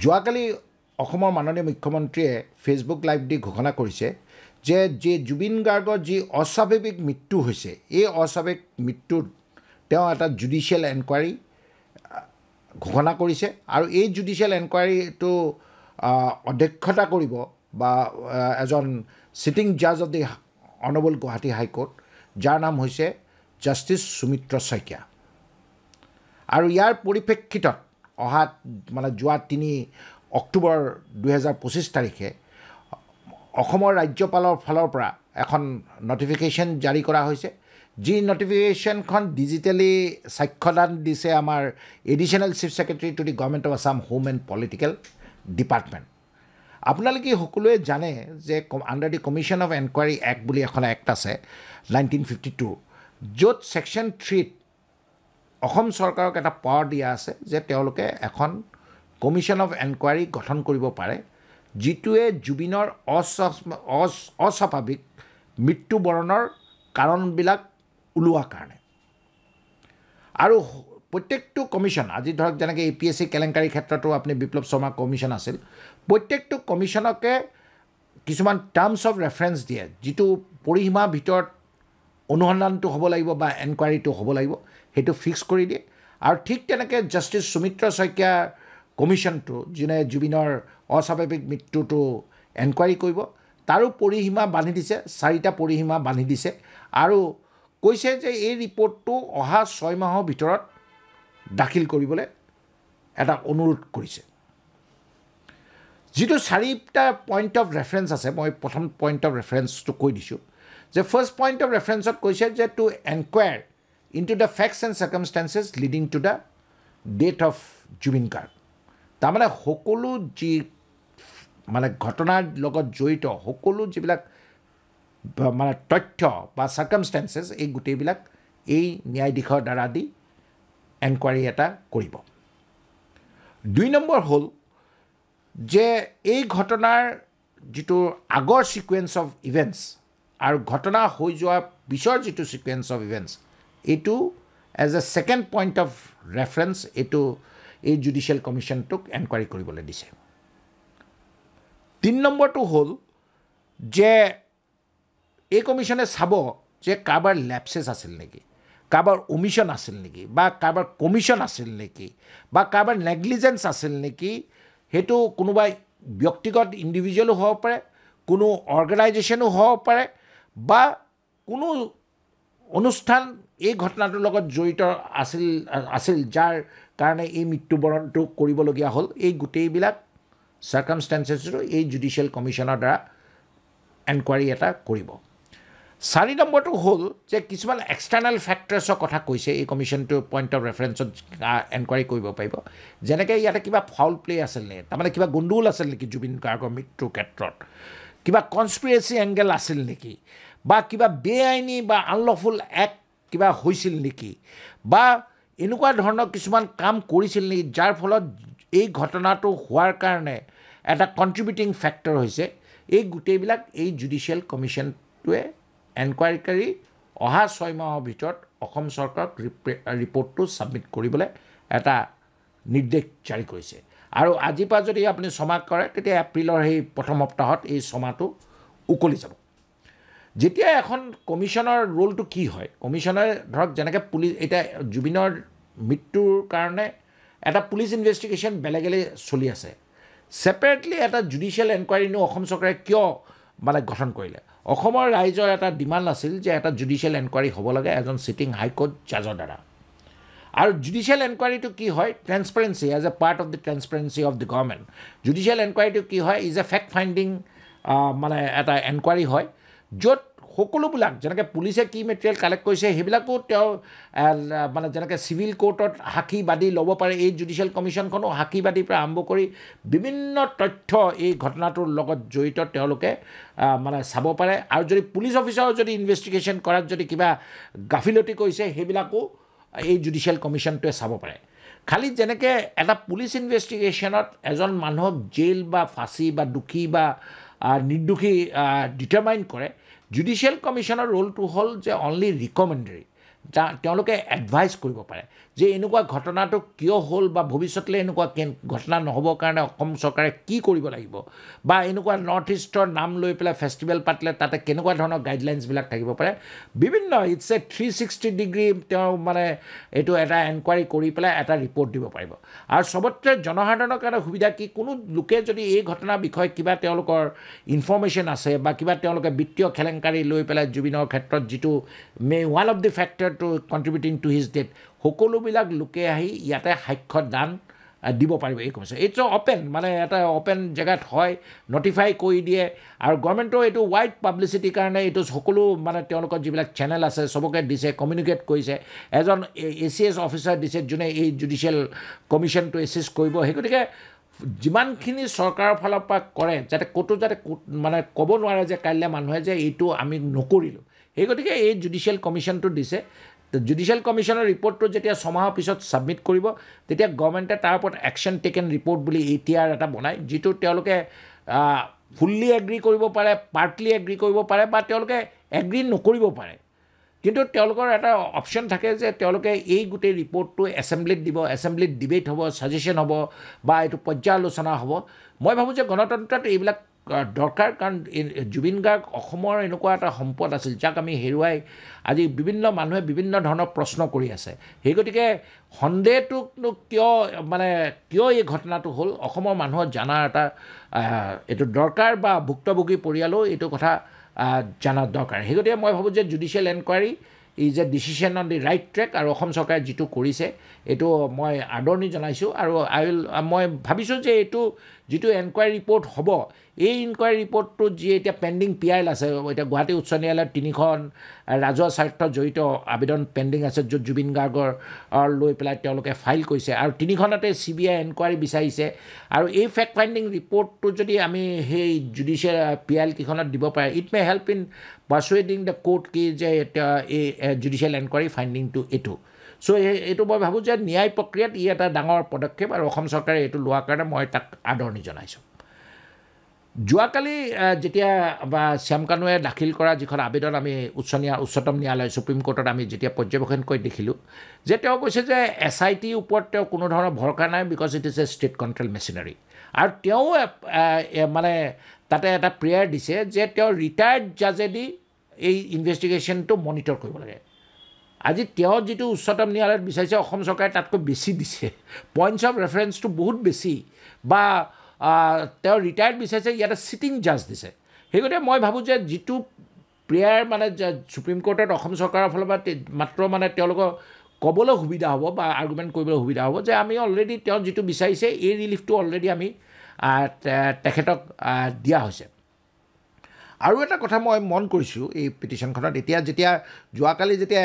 যোৱাকালি অসমৰ মাননীয় মুখ্যমন্ত্ৰীয়ে ফেচবুক লাইভ দি ঘোষণা কৰিছে যে জুবিন গাৰ্গৰ যি অস্বাভাৱিক মৃত্যু হৈছে এই অস্বাভাৱিক মৃত্যুত তেওঁ এটা জুডিচিয়েল এনকুৱাৰী ঘোষণা কৰিছে আৰু এই জুডিচিয়েল এনকুৱাৰীটো অধ্যক্ষতা কৰিব বা এজন সিটিং জাজ of the honourable Guwahati high court যাৰ নাম হৈছে জাষ্টিছ সুমিত্ৰ শইকীয়া আৰু ইয়াৰ পৰিপ্ৰেক্ষিতত অহা মানে যোৱা 3 অক্টোবৰ 2025 তাৰিখে অসমৰ ৰাজ্যপালৰ ফালৰ পৰা এখন নটিফিকেশ্যন জাৰি কৰা হৈছে যি নটিফিকেশ্যনখন ডিজিটেলি সাক্ষ্যদান দিছে আমাৰ additional chief secretary to the government of Assam home and political department আপোনালোকে সকলোৱে জানে যে under the commission of enquiry act বুলি এখন এক্ট আছে 1952 য'ত ছেকশ্যন 3 অসম চৰকাৰক এটা পাৱাৰ দিয়া আছে যে তেওঁলোকে এখন কমিশ্যন অফ এনকুৱাৰী গঠন কৰিব পাৰে যিটোৱে জুবিনৰ অস্বাভাৱিক মৃত্যুবৰণৰ কাৰণবিলাক ওলোৱাৰ কাৰণে আৰু প্ৰত্যেকটো কমিশ্যন আজি ধৰক যেনেকৈ APSC কেলেংকাৰী ক্ষেত্ৰতো আপুনি বিপ্লৱ শৰ্মা কমিশ্যন আছিল প্ৰত্যেকটো কমিশ্যনকে কিছুমান টাৰ্মছ অফ ৰেফাৰেঞ্চ দিয়ে যিটো পৰিসীমাৰ ভিতৰত অনুসন্ধানটো হ'ব লাগিব বা এনকুৱাৰীটো হ'ব লাগিব সেইটো ফিক্স কৰি দিয়ে আৰু ঠিক তেনেকৈ জাষ্টিছ সুমিত্ৰ শইকীয়া কমিশ্যনটো যোনে জুবিনৰ অস্বাভাৱিক মৃত্যুটো এনকুৱাৰী কৰিব তাৰো পৰিসীমা বান্ধি দিছে 4টা পৰিসীমা বান্ধি দিছে আৰু কৈছে যে এই ৰিপৰ্টটো অহা 6 মাহৰ ভিতৰত দাখিল কৰিবলৈ এটা অনুৰোধ কৰিছে যিটো 4টা পইণ্ট অফ ৰেফাৰেঞ্চ আছে মই প্ৰথম পইণ্ট অফ ৰেফাৰেঞ্চটো কৈ দিছোঁ যে ফাৰ্ষ্ট পইণ্ট অফ ৰেফাৰেঞ্চত কৈছে যে two এনকুৱায়াৰ into the facts and circumstances leading to the death of Jubin Garg তাৰমানে সকলো যি মানে ঘটনাৰ লগত জড়িত সকলো যিবিলাক মানে তথ্য বা সাৰ্কামষ্টেন্সেছ এই গোটেইবিলাক এই ন্যায়াধীশৰ দ্বাৰা দি এনকুৱাৰী এটা কৰিব 2 নম্বৰ হ'ল যে এই ঘটনাৰ যিটো আগৰ সিকুৱেন্স অফ ইভেন্টছ আৰু ঘটনা হৈ যোৱাৰ পিছৰ যিটো সিকুৱেন্স অফ ইভেন্টছ এইটো as a second point of reference এইটো এই জুডিচিয়েল কমিশ্যনটোক এনকুৱাৰী কৰিবলৈ দিছে 3 নম্বৰটো হ'ল যে এই কমিশ্যনে চাব যে কাৰোবাৰ লেপছেছ আছিল নেকি কাৰোবাৰ ওমিশ্যন আছিল নেকি বা কাৰোবাৰ কমিশ্যন আছিল নেকি বা কাৰোবাৰ নেগলিজেঞ্চ আছিল নেকি সেইটো কোনোবা ব্যক্তিগত ইণ্ডিভিজুৱেলো হ'ব পাৰে কোনো অৰ্গেনাইজেশ্যনো হ'ব পাৰে বা কোনো অনুষ্ঠান এই ঘটনাটোৰ লগত জড়িত আছিল যাৰ কাৰণে এই মৃত্যুবৰণটো কৰিবলগীয়া হ'ল এই গোটেইবিলাক সাৰ্কামষ্টেন্সেছটো এই জুডিচিয়েল কমিশ্যনৰ দ্বাৰা এনকুৱাৰী এটা কৰিব 4 নম্বৰটো হ'ল যে কিছুমান এক্সটাৰ্নেল ফেক্টৰ্ছৰ কথা কৈছে এই কমিশ্যনটো পইণ্ট অফ ৰেফাৰেঞ্চত এনকুৱাৰী কৰিব পাৰিব যেনেকৈ ইয়াতে কিবা ফাউল প্লে আছিল নেকি তাৰমানে কিবা গণ্ডগোল আছিল নেকি জুবিন গাৰ্গৰ মৃত্যুৰ ক্ষেত্ৰত কিবা কনস্পিৰেচি এংগেল আছিল নেকি বা কিবা বেআইনী বা আনলফুল এক্ট কিবা হৈছিল নেকি বা এনেকুৱা ধৰণৰ কিছুমান কাম কৰিছিল নেকি যাৰ ফলত এই ঘটনাটো হোৱাৰ কাৰণে এটা কণ্ট্ৰিবিউটিং ফেক্টৰ হৈছে এই গোটেইবিলাক এই জুডিচিয়েল কমিশ্যনটোৱে এনকুৱাৰী কৰি অহা 6 মাহৰ ভিতৰত অসম চৰকাৰক ৰিপৰ্টটো ছাবমিট কৰিবলৈ এটা নিৰ্দেশ জাৰি কৰিছে আৰু আজিৰ পৰা যদি আপুনি ছমাহ কৰে তেতিয়া এপ্ৰিলৰ সেই প্ৰথম সপ্তাহত এই ছমাহটো উকলি যাব যেতিয়া এখন কমিশ্যনৰ ৰোলটো কি হয় কমিশ্যনে ধৰক যেনেকৈ পুলিচ এতিয়া জুবিনৰ মৃত্যুৰ কাৰণে এটা পুলিচ ইনভেষ্টিগেশ্যন বেলেগ চলি আছে ছেপাৰেটলি এটা জুডিচিয়েল এনকুৱাৰীনো অসম চৰকাৰে কিয় মানে গঠন কৰিলে অসমৰ ৰাইজৰ এটা ডিমাণ্ড আছিল যে এটা জুডিচিয়েল এনকুৱাৰী হ'ব লাগে এজন সিটিং হাইকোৰ্ট জাজৰ দ্বাৰা আৰু জুডিচিয়েল এনকুৱাৰীটো কি হয় transparency as a part of the transparency of the government judicial এনকুৱাৰীটো কি হয় ইজ এ ফেক্ট ফাইণ্ডিং মানে এটা এনকুৱাৰী হয় য'ত সকলোবিলাক যেনেকৈ পুলিচে কি মেটেৰিয়েল কালেক্ট কৰিছে সেইবিলাকো তেওঁ মানে যেনেকৈ চিভিল কোৰ্টত সাক্ষীবাদী ল'ব পাৰে এই জুডিচিয়েল কমিশ্যনখনো সাক্ষীবাদীৰ পৰা আৰম্ভ কৰি বিভিন্ন তথ্য এই ঘটনাটোৰ লগত জড়িত তেওঁলোকে মানে চাব পাৰে আৰু যদি পুলিচ অফিচাৰো যদি ইনভেষ্টিগেশ্যন কৰাত যদি কিবা গাফিলতি কৰিছে সেইবিলাকো এই জুডিচিয়েল কমিশ্যনটোৱে চাব পাৰে খালি যেনেকৈ এটা পুলিচ ইনভেষ্টিগেশ্যনত এজন মানুহক জেইল বা ফাঁচি বা দোষী বা নিৰ্দোষী ডিটাৰমাইন কৰে জুডিচিয়েল কমিশ্যনৰ ৰোলটো হ'ল যে অনলি ৰিকমেণ্ডেৰী তেওঁলোকে এডভাইচ কৰিব পাৰে যে এনেকুৱা ঘটনাটো কিয় হ'ল বা ভৱিষ্যতলৈ এনেকুৱা ঘটনা নহ'বৰ কাৰণে অসম চৰকাৰে কি কৰিব লাগিব বা এনেকুৱা নৰ্থ ইষ্টৰ নাম লৈ পেলাই ফেষ্টিভেল পাতিলে তাতে কেনেকুৱা ধৰণৰ গাইডলাইনছবিলাক থাকিব পাৰে বিভিন্ন ইটছ এ 360 ডিগ্ৰী তেওঁ মানে এইটো এটা এনকুৱাৰী কৰি পেলাই এটা ৰিপৰ্ট দিব পাৰিব আৰু চবতকৈ জনসাধাৰণৰ কাৰণে সুবিধা কি কোনো লোকে যদি এই ঘটনাৰ বিষয়ে কিবা তেওঁলোকৰ ইনফৰ্মেশ্যন আছে বা কিবা তেওঁলোকে বিত্তীয় খেলেংকাৰী লৈ পেলাই জুবিনৰ ক্ষেত্ৰত যিটো one of the factor to contributing to his death সকলোবিলাক লোকে আহি ইয়াতে সাক্ষ্য দান দিব পাৰিব এই কমিশ্যন ইটছ অ'পেন মানে এটা অ'পেন জেগাত হয় নটিফাই কৰি দিয়ে আৰু গভৰ্ণমেণ্টৰ এইটো ৱাইড পাব্লিচিটিৰ কাৰণে এইটো সকলো মানে তেওঁলোকৰ যিবিলাক চেনেল আছে চবকে দিছে কমিউনিকেট কৰিছে এজন ACS অফিচাৰ দিছে যোনে এই জুডিচিয়েল কমিশ্যনটো এচিষ্ট কৰিব সেই গতিকে যিমানখিনি চৰকাৰৰ ফালৰ পৰা কৰে যাতে ক'তো যাতে মানে ক'ব নোৱাৰে যে কাইলৈ মানুহে যে এইটো আমি নকৰিলোঁ সেই গতিকে এই জুডিচিয়েল কমিশ্যনটো দিছে জুডিচিয়েল কমিশ্যনৰ ৰিপৰ্টটো যেতিয়া ছমাহৰ পিছত ছাবমিট কৰিব তেতিয়া গভৰ্ণমেণ্টে তাৰ ওপৰত একশ্যন টেকেন ৰিপৰ্ট বুলি ATR এটা বনায় যিটো তেওঁলোকে ফুল্লি এগ্ৰী কৰিব পাৰে পাৰ্টলি এগ্ৰী কৰিব পাৰে বা তেওঁলোকে এগ্ৰী নকৰিব পাৰে কিন্তু তেওঁলোকৰ এটা অপশ্যন থাকে যে তেওঁলোকে এই গোটেই ৰিপৰ্টটো এছেম্বলিত দিব এছেম্বলিত ডিবেট হ'ব ছাজেশ্যন হ'ব বা এইটো পৰ্যালোচনা হ'ব মই ভাবোঁ যে গণতন্ত্ৰত এইবিলাক দৰকাৰ কাৰণ জুবিন গাৰ্গ অসমৰ এনেকুৱা এটা সম্পদ আছিল যাক আমি হেৰুৱাই আজি বিভিন্ন মানুহে বিভিন্ন ধৰণৰ প্ৰশ্ন কৰি আছে সেই গতিকে সন্দেহটোকনো কিয় এই ঘটনাটো হ'ল অসমৰ মানুহৰ জনাৰ এটা এইটো দৰকাৰ বা ভুক্তভোগী পৰিয়ালেও এইটো কথা জানাৰ দৰকাৰ সেই গতিকে মই ভাবোঁ যে judicial enquiry is a decision on the right track আৰু অসম চৰকাৰে যিটো কৰিছে এইটো মই আদৰণি জনাইছোঁ আৰু মই ভাবিছোঁ যে এইটো যিটো এনকুৱাৰী ৰিপৰ্ট হ'ব এই ইনকুৱাৰী ৰিপৰ্টটো যি এতিয়া পেণ্ডিং PIL আছে এতিয়া গুৱাহাটী উচ্চ ন্যায়ালয়ত 3খন ৰাজহুৱা স্বাৰ্থ জড়িত আবেদন পেণ্ডিং আছে য'ত জুবিন গাৰ্গৰ লৈ পেলাই তেওঁলোকে ফাইল কৰিছে আৰু 3খনতে CBI এনকুৱাৰী বিচাৰিছে আৰু এই ফেক্ট ফাইণ্ডিং ৰিপৰ্টটো যদি আমি সেই জুডিচিয়েল PIL কেইখনত দিব পাৰে it may help in persuading the court কি যে এই জুডিচিয়েল এনকুৱাৰী ফাইণ্ডিংটো এইটো চ' এইটো মই ভাবোঁ যে ন্যায় প্ৰক্ৰিয়াত ই এটা ডাঙৰ পদক্ষেপ আৰু অসম চৰকাৰে এইটো লোৱাৰ কাৰণে মই তাক আদৰণি জনাইছোঁ যোৱাকালি যেতিয়া বা শ্যামকানুৱে দাখিল কৰা যিখন আবেদন আমি উচ্চতম ন্যায়ালয় সুপ্ৰিম কোৰ্টত আমি যেতিয়া পৰ্যবেক্ষণ কৰি দেখিলোঁ যে তেওঁ কৈছে যে SIT ওপৰত তেওঁ কোনো ধৰণৰ ভৰসা নাই because it is a state control machinery আৰু তেওঁ মানে তাতে এটা প্ৰেয়াৰ দিছে যে তেওঁ ৰিটায়াৰ্ড জাজেদি এই ইনভেষ্টিগেশ্যনটো মনিটৰ কৰিব লাগে আজি তেওঁ যিটো উচ্চতম ন্যায়ালয়ত বিচাৰিছে অসম চৰকাৰে তাতকৈ বেছি দিছে পইণ্টছ অফ ৰেফাৰেঞ্চটো বহুত বেছি বা তেওঁ ৰিটায়াৰ্ড বিচাৰিছে ইয়াতে চিটিং জাজ দিছে সেই গতিকে মই ভাবোঁ যে যিটো প্ৰেয়াৰ মানে সুপ্ৰিম কোৰ্টত অসম চৰকাৰৰ ফালৰ পৰা মাত্ৰ মানে তেওঁলোকৰ ক'বলৈ সুবিধা হ'ব বা আৰ্গুমেণ্ট কৰিবলৈ সুবিধা হ'ব যে আমি অলৰেডি তেওঁ যিটো বিচাৰিছে এই ৰিলিফটো অলৰেডি আমি তেখেতক দিয়া হৈছে আৰু এটা কথা মই মন কৰিছোঁ এই পিটিশ্যনখনত যেতিয়া যোৱাকালি যেতিয়া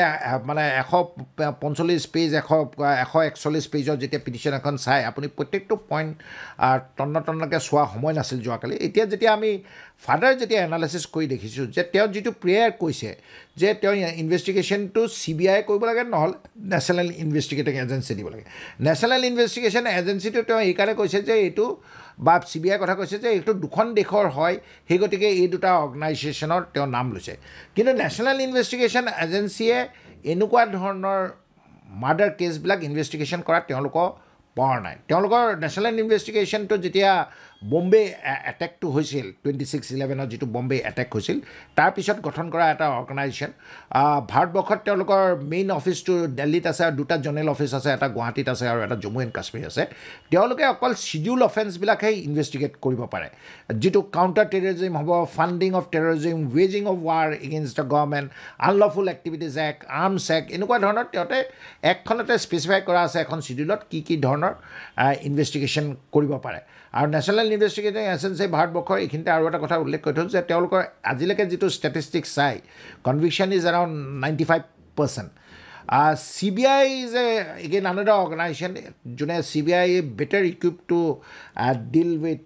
মানে 145 পেজ 141 পেজৰ যেতিয়া পিটিশ্যন এখন চাই আপুনি প্ৰত্যেকটো পইণ্ট তন্নকৈ চোৱা সময় নাছিল যোৱাকালি এতিয়া যেতিয়া আমি ফাৰ্ডাৰ যেতিয়া এনালাইচিছ কৰি দেখিছোঁ যে তেওঁ যিটো প্ৰেয়াৰ কৈছে যে তেওঁ ইনভেষ্টিগেশ্যনটো CBI কৰিব লাগে নহ'লে নেশ্যনেল ইনভেষ্টিগেটিং এজেঞ্চি দিব লাগে নেশ্যনেল ইনভেষ্টিগেশ্যন এজেঞ্চিটো তেওঁ এইকাৰণে কৈছে যে এইটো বা CBI কথা কৈছে যে এইটো দুখন দেশৰ হয় সেই গতিকে এই দুটা অৰ্গেনাইজেশ্যনৰ তেওঁ নাম লৈছে কিন্তু নেশ্যনেল ইনভেষ্টিগেশ্যন এজেঞ্চিয়ে এনেকুৱা ধৰণৰ মাৰ্ডাৰ কেছবিলাক ইনভেষ্টিগেশ্যন কৰা তেওঁলোকৰ পাৱাৰ নাই তেওঁলোকৰ নেশ্যনেল ইনভেষ্টিগেশ্যনটো যেতিয়া বম্বে এটেকটো হৈছিল 26/11 যিটো বম্বে এটেক হৈছিল তাৰপিছত গঠন কৰা এটা অৰ্গেনাইজেশ্যন ভাৰতবৰ্ষত তেওঁলোকৰ মেইন অফিচটো দিল্লীত আছে আৰু দুটা জনেৰেল অফিচ আছে এটা গুৱাহাটীত আছে আৰু এটা জম্মু এণ্ড কাশ্মীৰ আছে তেওঁলোকে অকল শিডিউল অফেন্সবিলাকহে ইনভেষ্টিগেট কৰিব পাৰে যিটো কাউণ্টাৰ টেৰৰিজিম হ'ব ফাণ্ডিং অফ টেৰৰিজিম ৱেজিং of war against the government unlawful activities act arms act এনেকুৱা ধৰণৰ তেওঁতে একখনতে স্পেচিফাই কৰা আছে এখন শিডিউলত কি ধৰণৰ ইনভেষ্টিগেশ্যন কৰিব পাৰে আৰু নেশ্যনেল ইনভেষ্টিগেটিং এজেঞ্চি ভাৰতবৰ্ষৰ এইখিনিতে আৰু এটা কথা উল্লেখ কৰি থৈছোঁ যে তেওঁলোকৰ আজিলৈকে যিটো ষ্টেটিষ্টিক্স চাই conviction is around 95%. CBI is again another organization. CBI is better equipped to deal with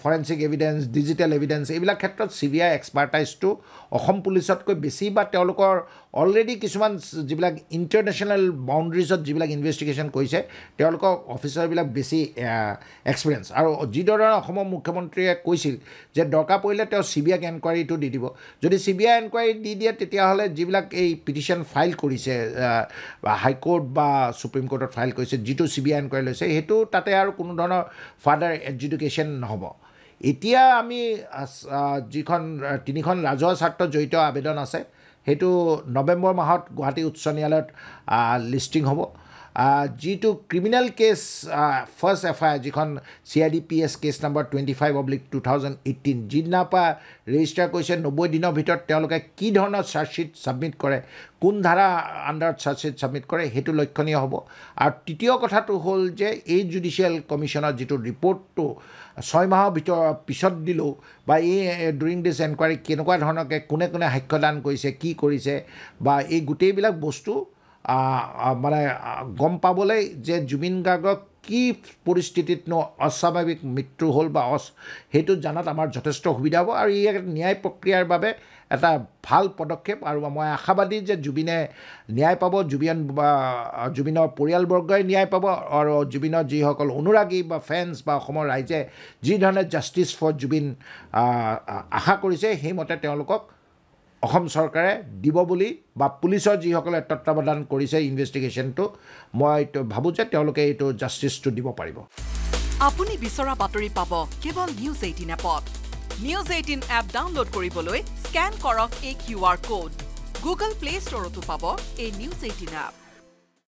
forensic evidence, digital evidence. এইবিলাক ক্ষেত্ৰত CBI expertise to অসম পুলিচতকৈ বেছি বা তেওঁলোকৰ অলৰেডি কিছুমান যিবিলাক ইণ্টাৰনেশ্যনেল বাউণ্ডাৰীজত যিবিলাক ইনভেষ্টিগেশ্যন কৰিছে তেওঁলোকৰ অফিচাৰবিলাক বেছি এক্সপিৰিয়েঞ্চ আৰু যিদৰে অসমৰ মুখ্যমন্ত্ৰীয়ে কৈছিল যে দৰকাৰ পৰিলে তেওঁ CBI এনকুৱাৰীটো দি দিব যদি CBI এনকুৱাৰী দি দিয়ে তেতিয়াহ'লে যিবিলাক এই পিটিশ্যন ফাইল কৰিছে হাইকোৰ্ট বা সুপ্ৰিম কোৰ্টত ফাইল কৰিছে যিটো CBI এনকুৱাৰী লৈছে সেইটো তাতে আৰু কোনো ধৰণৰ ফাৰ্ডাৰ এডজুডিকেশ্যন নহ'ব এতিয়া আমি যিখন 3খন ৰাজহুৱা স্বাৰ্থ জড়িত আবেদন আছে সেইটো নৱেম্বৰ মাহত গুৱাহাটী উচ্চ ন্যায়ালয়ত লিষ্টিং হ'ব যিটো ক্ৰিমিনেল কেছ ফাৰ্ষ্ট FIR যিখন CIDPS কেছ নম্বৰ 25/2018 যিদিনাৰ পৰা ৰেজিষ্টাৰ কৰিছে 90 দিনৰ ভিতৰত তেওঁলোকে কি ধৰণৰ চাৰ্জশ্বিট ছাবমিট কৰে কোন ধাৰা আণ্ডাৰত চাৰ্জশ্বিট ছাবমিট কৰে সেইটো লক্ষণীয় হ'ব আৰু তৃতীয় কথাটো হ'ল যে এই জুডিচিয়েল কমিশ্যনৰ যিটো ৰিপৰ্টটো 6 মাহৰ পিছত দিলেও বা এই ডুৰিং দিছ এনকুৱাৰী কেনেকুৱা ধৰণৰকৈ কোনে কোনে সাক্ষ্যদান কৰিছে কি কৰিছে বা এই গোটেইবিলাক বস্তু মানে গম পাবলৈ যে জুবিন গাৰ্গক কি পৰিস্থিতিতনো অস্বাভাৱিক মৃত্যু হ'ল বা সেইটো জানাত আমাৰ যথেষ্ট সুবিধা হ'ব আৰু এই ন্যায় প্ৰক্ৰিয়াৰ বাবে এটা ভাল পদক্ষেপ আৰু মই আশাবাদী যে জুবিনে ন্যায় পাব জুবিনৰ পৰিয়ালবৰ্গই ন্যায় পাব আৰু জুবিনৰ যিসকল অনুৰাগী বা ফেন্স বা অসমৰ ৰাইজে যি ধৰণে জাষ্টিছ ফৰ জুবিন আশা কৰিছে সেইমতে তেওঁলোকক অসম চৰকাৰে দিব বুলি বা পুলিচৰ যিসকলে তত্ত্বাৱধান কৰিছে ইনভেষ্টিগেশ্যনটো মই ভাবোঁ যে তেওঁলোকে এইটো জাষ্টিছটো দিব পাৰিব আপুনি বিচৰা বাতৰি পাব কেৱল নিউজ 18 এপত নিউজ 18 এপ ডাউনলোড কৰিবলৈ স্কেন কৰক এই QR কোড গুগল প্লে ষ্টৰতো পাব এই নিউজ 18 এপ